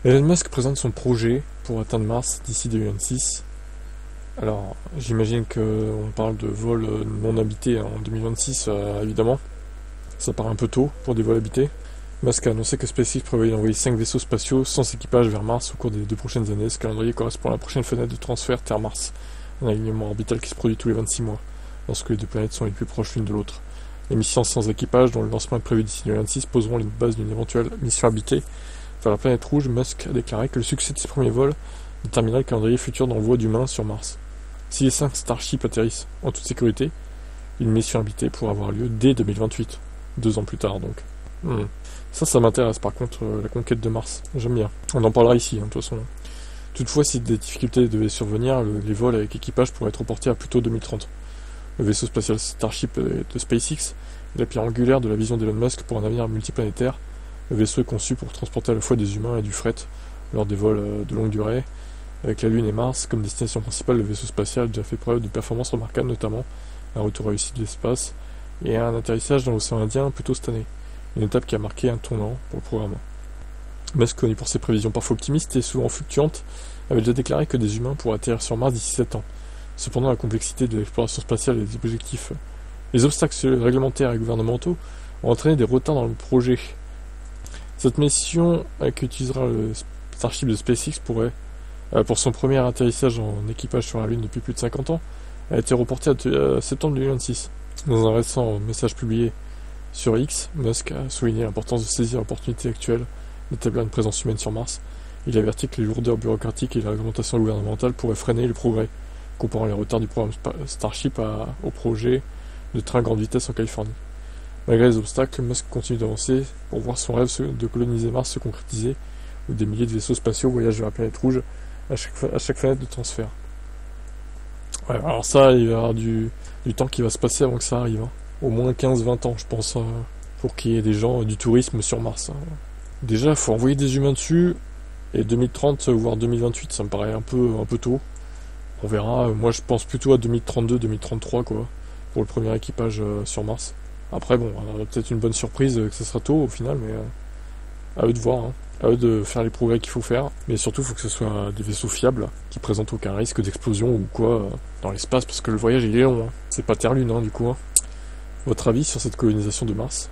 Elon Musk présente son projet pour atteindre Mars d'ici 2026. Alors, j'imagine qu'on parle de vols non habités en 2026, évidemment. Ça paraît un peu tôt pour des vols habités. Musk a annoncé que SpaceX prévoyait d'envoyer 5 vaisseaux spatiaux sans équipage vers Mars au cours des 2 prochaines années. Ce calendrier correspond à la prochaine fenêtre de transfert Terre-Mars, un alignement orbital qui se produit tous les 26 mois, lorsque les deux planètes sont les plus proches l'une de l'autre. Les missions sans équipage, dont le lancement est prévu d'ici 2026, poseront les bases d'une éventuelle mission habitée vers la planète rouge. Musk a déclaré que le succès de ses premiers vols déterminera le calendrier futur d'envoi d'humains sur Mars. Si les 5 Starship atterrissent en toute sécurité, une mission habitée pourra avoir lieu dès 2028, 2 ans plus tard donc. Ça m'intéresse par contre, la conquête de Mars, j'aime bien. On en parlera ici, de toute façon. Toutefois, si des difficultés devaient survenir, les vols avec équipage pourraient être reportés à plutôt 2030. Le vaisseau spatial Starship de SpaceX est la pierre angulaire de la vision d'Elon Musk pour un avenir multiplanétaire. Le vaisseau est conçu pour transporter à la fois des humains et du fret lors des vols de longue durée. Avec la Lune et Mars comme destination principale, le vaisseau spatial a déjà fait preuve de performances remarquables, notamment un retour réussi de l'espace et un atterrissage dans l'océan Indien plus tôt cette année. Une étape qui a marqué un tournant pour le programme. Musk, connu pour ses prévisions parfois optimistes et souvent fluctuantes, avait déjà déclaré que des humains pourraient atterrir sur Mars d'ici 7 ans. Cependant, la complexité de l'exploration spatiale et des objectifs, les obstacles réglementaires et gouvernementaux ont entraîné des retards dans le projet. Cette mission, qui utilisera le Starship de SpaceX, pour son premier atterrissage en équipage sur la Lune depuis plus de 50 ans, a été reportée à septembre 2026. Dans un récent message publié sur X, Musk a souligné l'importance de saisir l'opportunité actuelle d'établir une présence humaine sur Mars. Il a averti que les lourdeurs bureaucratiques et la réglementation gouvernementale pourraient freiner le progrès, comparant les retards du programme Starship au projet de train grande vitesse en Californie. Malgré les obstacles, Musk continue d'avancer pour voir son rêve de coloniser Mars se concrétiser, où des milliers de vaisseaux spatiaux voyagent vers la planète rouge à chaque fenêtre de transfert. Ouais, alors ça, il va y avoir du temps qui va se passer avant que ça arrive. Au moins 15-20 ans, je pense, pour qu'il y ait des gens, du tourisme sur Mars. Déjà, il faut envoyer des humains dessus, et 2030, voire 2028, ça me paraît un peu tôt. On verra, moi je pense plutôt à 2032-2033, quoi, pour le premier équipage sur Mars. Après, bon, peut-être une bonne surprise que ça sera tôt au final, mais à eux de voir, à eux de faire les progrès qu'il faut faire. Mais surtout, il faut que ce soit des vaisseaux fiables, qui présentent aucun risque d'explosion ou quoi dans l'espace, parce que le voyage il est long. C'est pas Terre-Lune, du coup. Votre avis sur cette colonisation de Mars ?